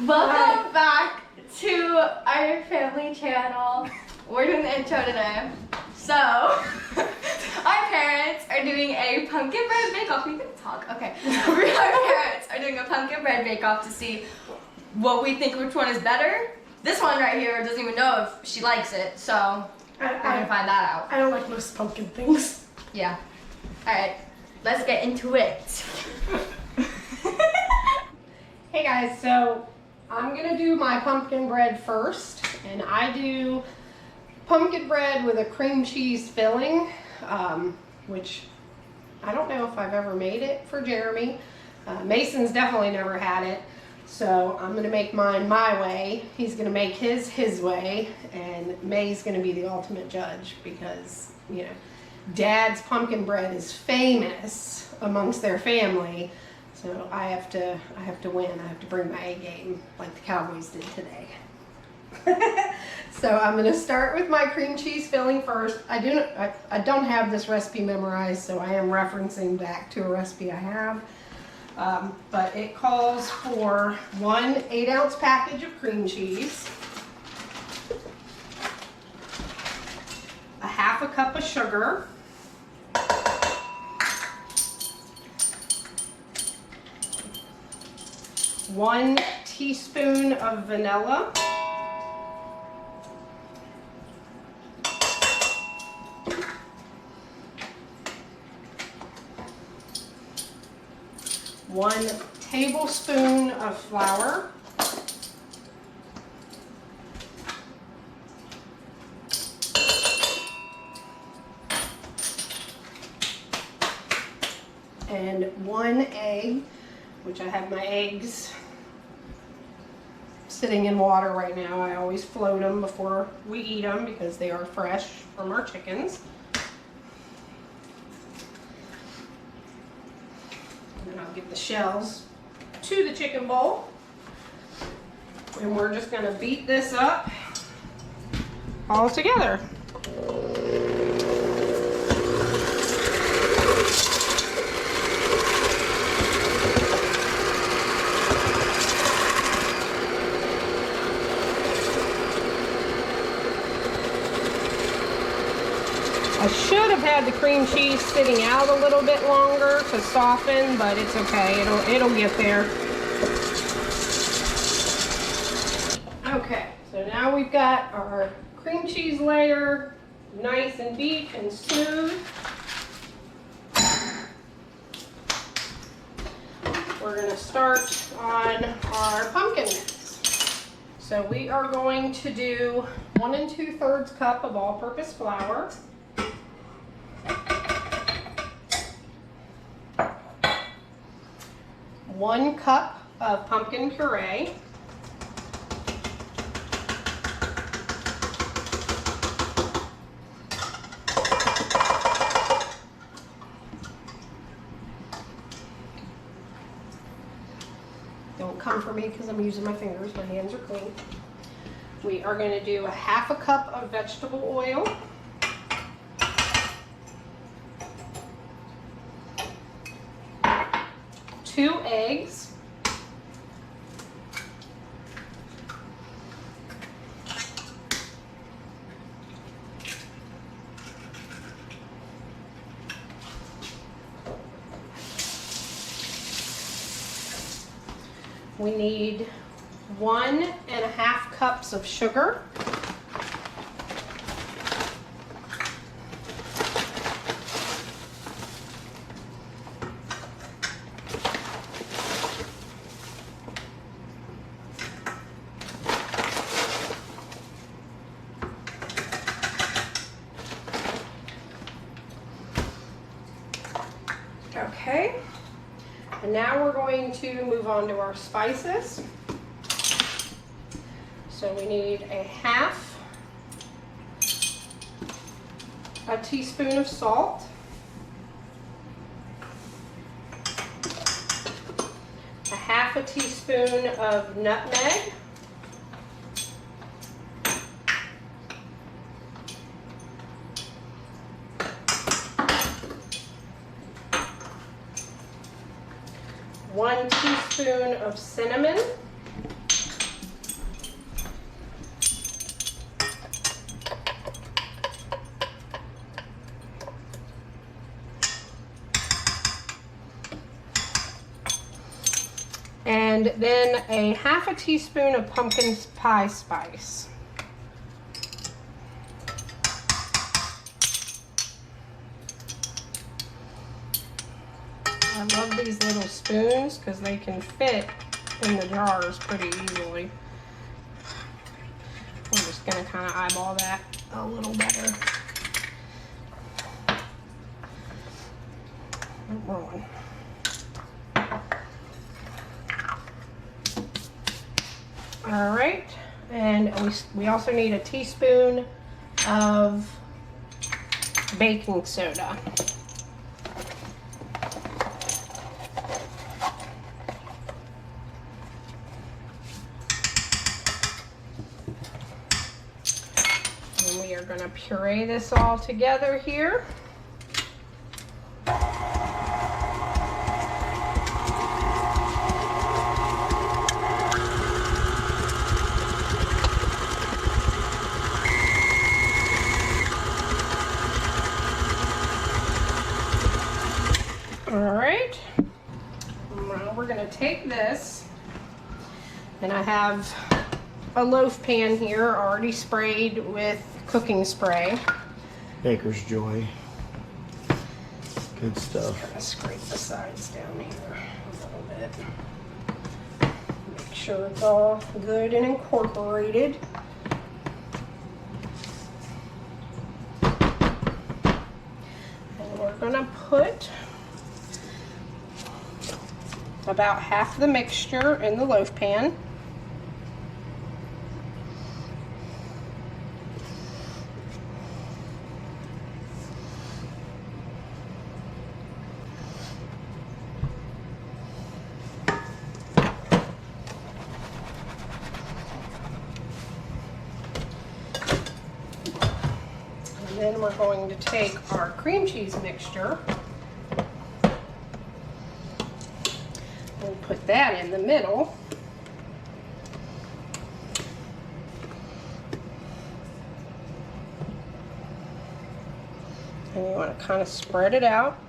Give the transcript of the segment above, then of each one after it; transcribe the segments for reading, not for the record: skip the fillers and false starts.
Welcome back to our family channel. We're doing the intro today. So, our parents are doing a pumpkin bread bake-off. We can talk, okay. Our parents are doing a pumpkin bread bake-off to see what we think which one is better. This one right here doesn't even know if she likes it, so we're gonna find that out. I don't like most pumpkin things. Yeah. Alright, let's get into it. Hey guys, so I'm gonna do my pumpkin bread first, and I do pumpkin bread with a cream cheese filling, which I don't know if I've ever made it for Jeremy. Mason's definitely never had it, so I'm gonna make mine my way. He's gonna make his way, and May's gonna be the ultimate judge because, you know, Dad's pumpkin bread is famous amongst their family. So I have to win. I have to bring my A game like the Cowboys did today. So I'm gonna start with my cream cheese filling first. I don't have this recipe memorized, so I am referencing back to a recipe I have. But it calls for 1 8-ounce package of cream cheese, a half a cup of sugar, 1 teaspoon of vanilla, one tablespoon of flour, and 1 egg, which I have my eggs sitting in water right now. I always float them before we eat them because they are fresh from our chickens. And then I'll give the shells to the chicken bowl. And we're just gonna beat this up all together. I should have had the cream cheese sitting out a little bit longer to soften, but it's okay. It'll get there. Okay, so now we've got our cream cheese layer nice and deep and smooth. We're going to start on our pumpkin mix. So we are going to do 1 2/3 cup of all-purpose flour. 1 cup of pumpkin puree, don't come for me because I'm using my fingers, my hands are clean. We are going to do a half a cup of vegetable oil, 2 eggs, we need 1 1/2 cups of sugar, okay, and now we're going to move on to our spices. So we need a 1/2 teaspoon of salt, a 1/2 teaspoon of nutmeg, one teaspoon of cinnamon, And then a half a teaspoon of pumpkin pie spice. I love these little spoons because they can fit in the jars pretty easily. I'm just going to kind of eyeball that a little better. Rolling. All right, and we also need a teaspoon of baking soda. And we are going to puree this all together here. All right, now we're gonna take this, and I have a loaf pan here already sprayed with cooking spray. Baker's Joy. Good stuff. Just gonna scrape the sides down here a little bit. Make sure it's all good and incorporated. And we're gonna put about half the mixture in the loaf pan. And then we're going to take our cream cheese mixture. We'll put that in the middle. And you want to kind of spread it out.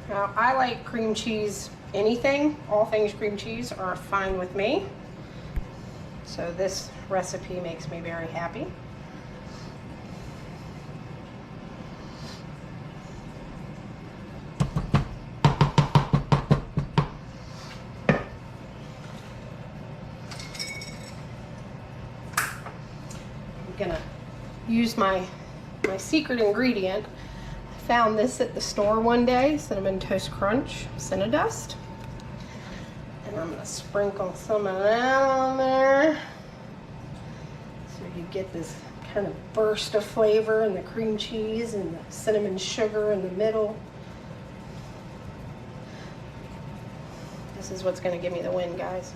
Now, I like cream cheese. Anything, all things cream cheese are fine with me. So this recipe makes me very happy. I'm gonna use my secret ingredient. Found this at the store one day, Cinnamon Toast Crunch Cinnadust. And I'm gonna sprinkle some of that on there. So you get this kind of burst of flavor and the cream cheese and the cinnamon sugar in the middle. This is what's gonna give me the win, guys.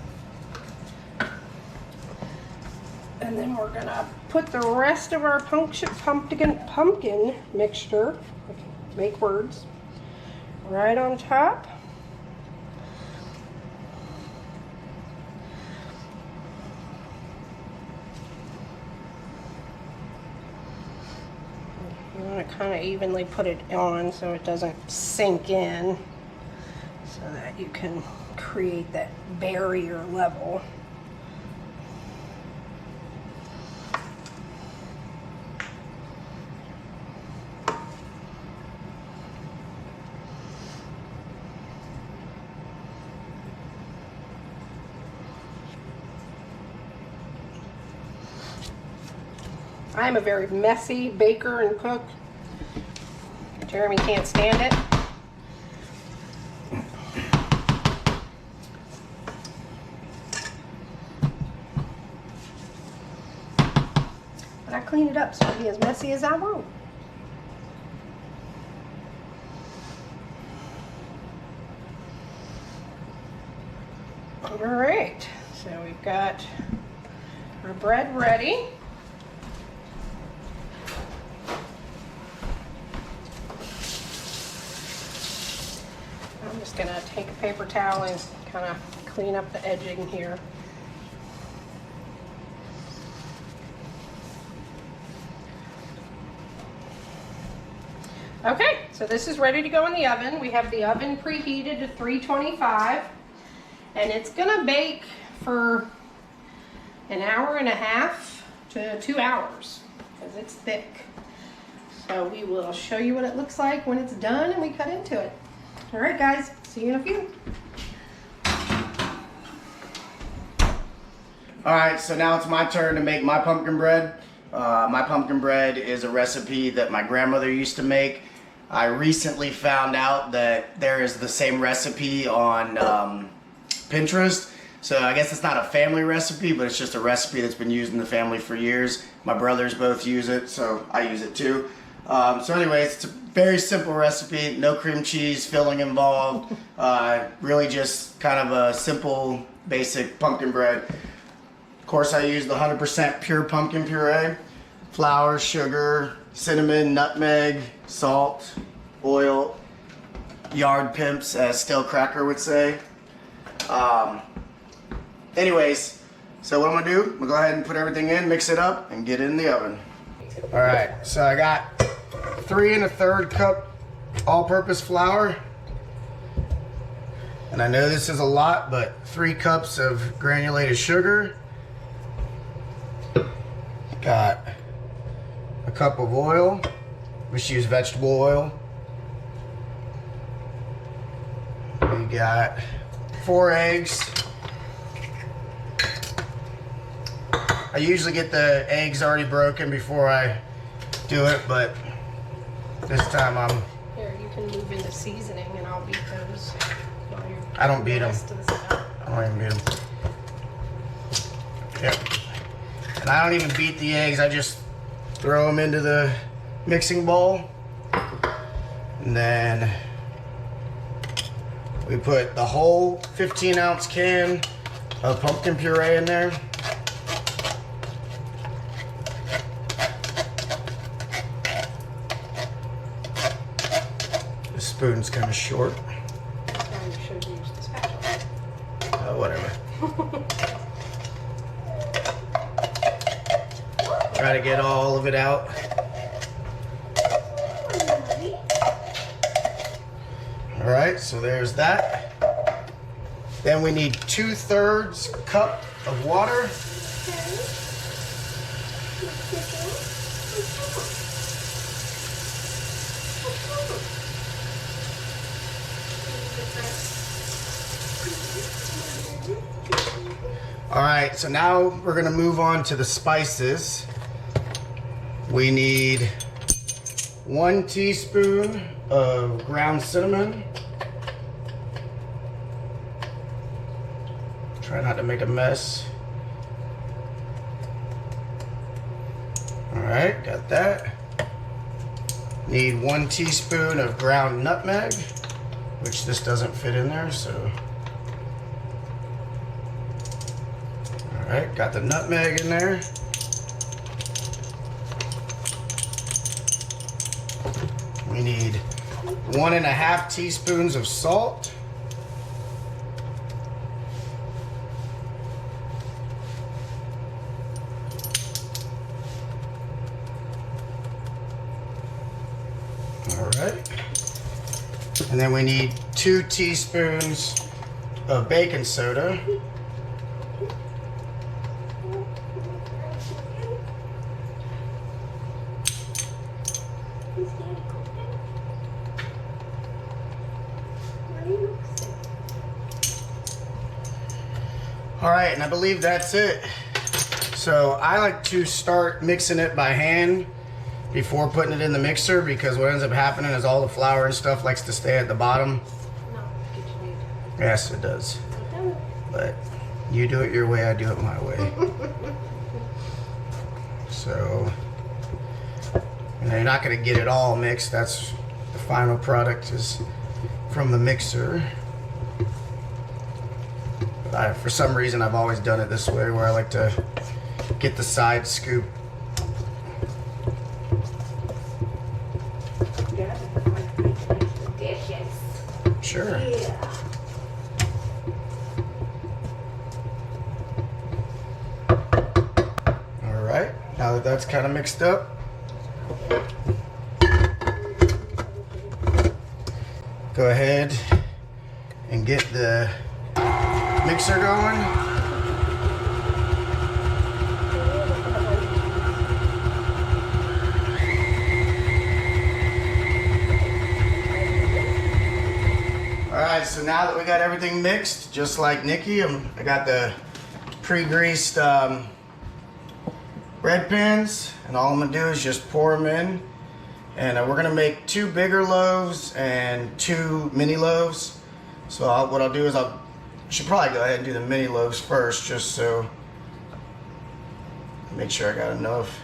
And then we're gonna put the rest of our pumpkin mixture, make words, right on top. You want to kind of evenly put it on so it doesn't sink in, so that you can create that barrier level. I'm a very messy baker and cook. Jeremy can't stand it. But I clean it up so it'll be as messy as I want. All right, so we've got our bread ready. I'm just gonna take a paper towel and kind of clean up the edging here. Okay, so this is ready to go in the oven. We have the oven preheated to 325, and it's gonna bake for an hour and a half to 2 hours because it's thick. So we will show you what it looks like when it's done and we cut into it. All right, guys, see you in a few. All right, so now it's my turn to make my pumpkin bread. My pumpkin bread is a recipe that my grandmother used to make. I recently found out that there is the same recipe on Pinterest. So I guess it's not a family recipe, but it's just a recipe that's been used in the family for years. My brothers both use it, so I use it too. So anyways, it's a very simple recipe, no cream cheese filling involved. Really just kind of a simple, basic pumpkin bread. Of course, I used the 100% pure pumpkin puree, flour, sugar, cinnamon, nutmeg, salt, oil, yard pimps, as Stale Cracker would say. Anyways, so what I'm gonna do, I'm gonna go ahead and put everything in, mix it up, and get it in the oven. All right, so I got 3 1/3 cup all-purpose flour. And I know this is a lot, but 3 cups of granulated sugar. Got a cup of oil. We should use vegetable oil. We got 4 eggs. I usually get the eggs already broken before I do it, but this time I'm... Here, you can move into seasoning and I'll beat those. while you're I don't beat doing the them. rest of the stuff. I don't even beat them. Yep. And I don't even beat the eggs. I just throw them into the mixing bowl. And then we put the whole 15-ounce can of pumpkin puree in there. The spoon's kind of short. You should use the spatula. Whatever. Try to get all of it out. All right, so there's that. Then we need 2/3 cup of water. All right, so now we're gonna move on to the spices. We need 1 teaspoon of ground cinnamon. Try not to make a mess. All right, got that. Need 1 teaspoon of ground nutmeg, which this doesn't fit in there, so. All right, got the nutmeg in there. We need 1½ teaspoons of salt. All right. And then we need 2 teaspoons of baking soda. All right, and I believe that's it. So I like to start mixing it by hand before putting it in the mixer, because what ends up happening is all the flour and stuff likes to stay at the bottom. No, get you need. Yes, it does. But you do it your way, I do it my way. So, you know, you're not gonna get it all mixed. That's the final product is from the mixer. But for some reason, I've always done it this way, where I like to get the side scoop. Sure. Yeah. All right, now that that's kind of mixed up, go ahead and get the mixer going. Alright, so now that we got everything mixed, just like Nikki, I got the pre-greased bread pans, and all I'm gonna do is just pour them in. And we're gonna make 2 bigger loaves and 2 mini loaves. So what I'll do is I should probably go ahead and do the mini loaves first, just so make sure I got enough.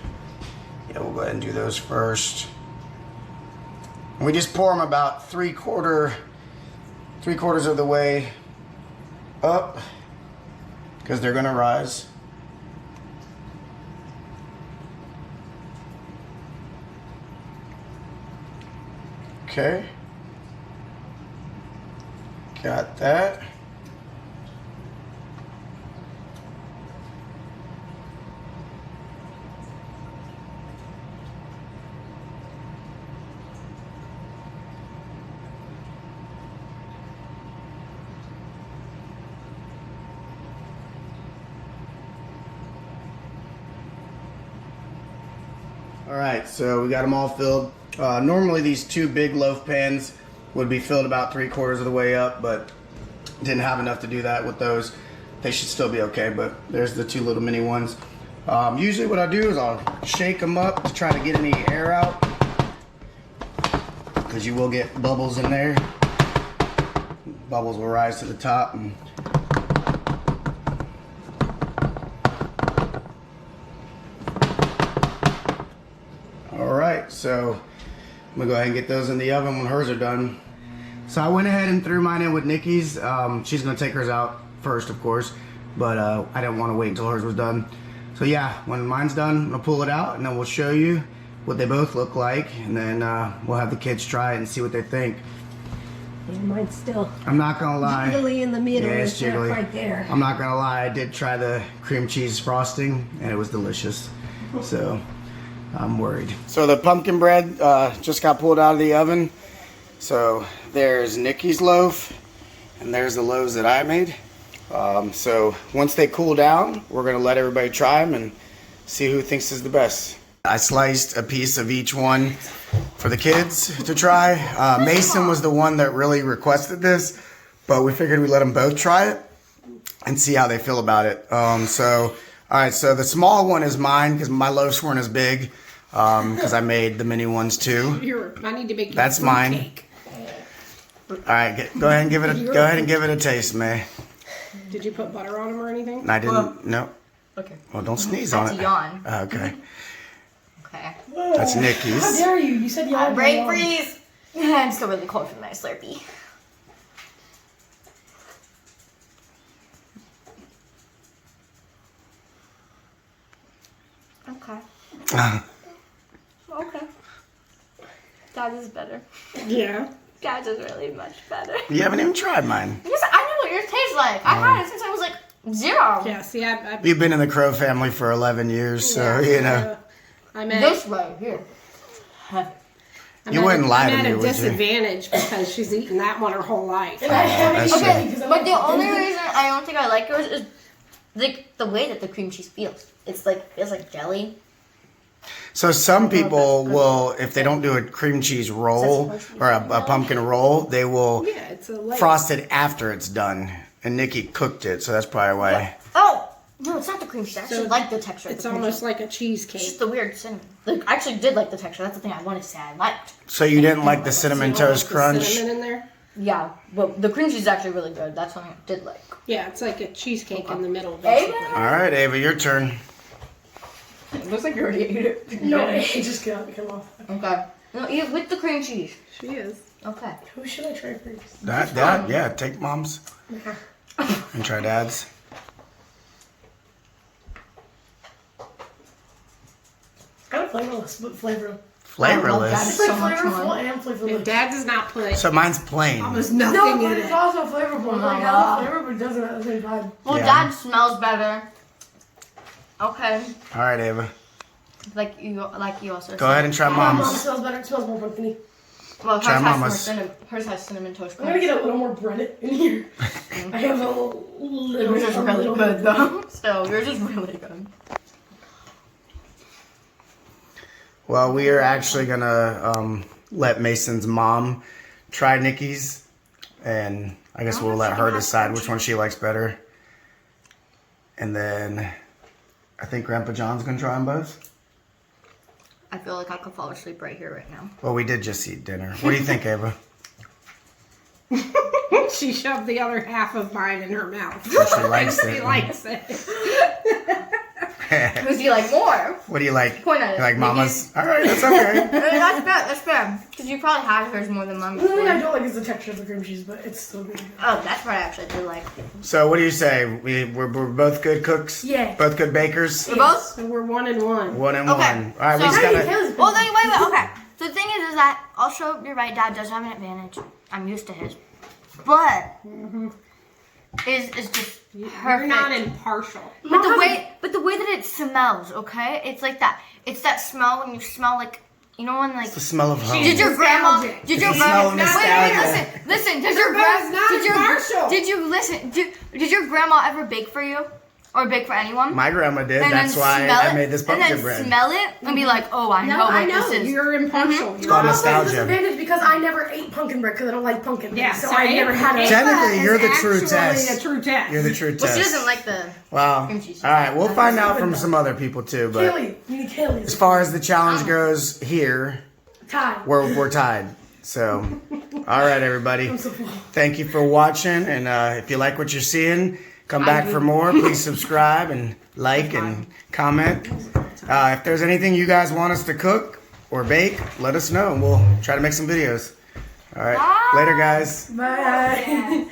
Yeah, we'll go ahead and do those first. And we just pour them about 3/4 of the way up, because they're gonna rise. Okay, got that. All right, so we got them all filled. Normally these 2 big loaf pans would be filled about 3/4 of the way up, but didn't have enough to do that with those. They should still be okay, but there's the 2 little mini ones. Usually what I do is I'll shake them up to try to get any air out, because you will get bubbles in there. Bubbles will rise to the top. And Alright, so I'm gonna go ahead and get those in the oven when hers are done. So I went ahead and threw mine in with Nikki's. She's gonna take hers out first, of course, but I didn't want to wait until hers was done. So yeah, when mine's done, I'm gonna pull it out and then we'll show you what they both look like, and then we'll have the kids try it and see what they think. Yeah, mine's still I'm not gonna lie. jiggly in the middle. Yeah, it's It's not jiggly. right there. I'm not gonna lie, I did try the cream cheese frosting and it was delicious. So I'm worried. So the pumpkin bread just got pulled out of the oven. So there's Nikki's loaf and there's the loaves that I made. So once they cool down, we're gonna let everybody try them and see who thinks is the best. I sliced a piece of each one for the kids to try. Maysen was the one that really requested this, but we figured we'd let them both try it and see how they feel about it. All right, so the small one is mine because my loaves weren't as big, because I made the mini ones too. I need to make you That's a fruit mine. cake. All right, go ahead and give it a taste, May. Did you put butter on them or anything? And I didn't. No. Okay. Well, don't sneeze on That's it. a yawn. Okay. Okay. That's Nikki's. How dare you? You said you had Brain freeze. I'm still really cold from my Slurpee. Okay. Okay. That is better. Yeah. That is really much better. You haven't even tried mine. Yes, I know what yours tastes like. I've had it since I was like 0. Yeah, see, I You've been in the Crow family for 11 years, so you know. I'm at, This right here. You wouldn't lie to I'm me, at a would you? disadvantage because she's eaten that one her whole life. That's Okay, true. but the only reason I don't think I like yours is like the way that the cream cheese feels. It's like feels like jelly. So some people will, if they don't do a cream cheese roll or a pumpkin roll, they will Yeah, it's a layer. frost it after it's done. And Nikki cooked it, so that's probably why. Oh no, it's not the cream cheese. I actually So like the texture. Of It's the cream almost cheese. like a It's cheesecake. just the weird cinnamon. Like I actually did like the texture. That's the thing I wanted to say I liked. So you didn't like the cinnamon You don't toast like the crunch? cinnamon in there? Yeah, but the cream cheese is actually really good. That's something I did like. Yeah, it's like a cheesecake in the middle, Hey, basically. All right, Ava, your turn. It looks like you already ate it. No, it just come off. Okay. No, eat it with the cream cheese. She is. Okay. Who should I try first? Dad, yeah, take mom's and try dad's. Kind of flavorless, but flavorful. Flavorless. It's like So much flavorful more. and And flavorless. Dad does not put So mine's plain. almost No, nothing but in it's it. also flavorful. It like has a flavor, but it doesn't at the same time. Well, Yeah. Dad smells better. Okay. All right, Ava. Like you also Go ahead and try Mom, it mom's. smells better. It smells more pumpkin-y. Well, Try Mama's. Hers has cinnamon toast I'm gonna crunch. get a little more bread in here. I have a little. Yours is really good though. So yours is really good. Well, we are actually gonna let Mason's mom try Nikki's, and I guess we'll let her decide which one she likes better. And then I think Grandpa John's gonna try them both. I feel like I could fall asleep right here, right now. Well, we did just eat dinner. What do you think, Ava? She shoved the other half of mine in her mouth. She likes She it. likes it. Who do you like more? What do you like? Point at it. You like Mama's? All right, that's okay. That's fair. That's fair. Because you probably had hers more than mine The only thing I before. don't like is the texture of the cream cheese, but it's still good. Oh, that's what I actually do like. So, what do you say? We're both good cooks. Yeah. Both good bakers. For both? So we're 1 and 1. 1 and Okay. 1. All right, we So- just How do you gotta. kill this Well, then wait. Okay. So the thing is that also you're right. Dad does have an advantage. I'm used to his, but is just You're perfect. not impartial. But the way that it smells, okay? It's like that. It's that smell when you smell like, you know, when like. It's the smell of home. Did your grandma? Nostalgic. Did your It's the smell grandma? of Wait, nostalgia. listen. Does your grandma's not impartial. Did you listen? Did your grandma ever bake for you, or bake for anyone? My grandma did. And That's then why smell I it, made this and pumpkin then bread. smell it and be like, oh, I know No, I what know. this is. You're impartial. It's called Well, that's a nostalgia. disadvantage because I never ate pumpkin bread because I don't like pumpkin bread. Yeah, so so I never had it. Technically, you're the true Actually test. a true test. You're the true Well, she test. doesn't like the. Wow. cream cheese. All right, we'll find out from some other people too. But Kaylee, you need Kaylee. as far as the challenge goes here, Tie. we're tied. So, all right, everybody. I'm so full. Thank you for watching, and if you like what you're seeing, come back for more. Please subscribe and like and comment. If there's anything you guys want us to cook or bake, let us know, and we'll try to make some videos. All right, later, guys. Bye.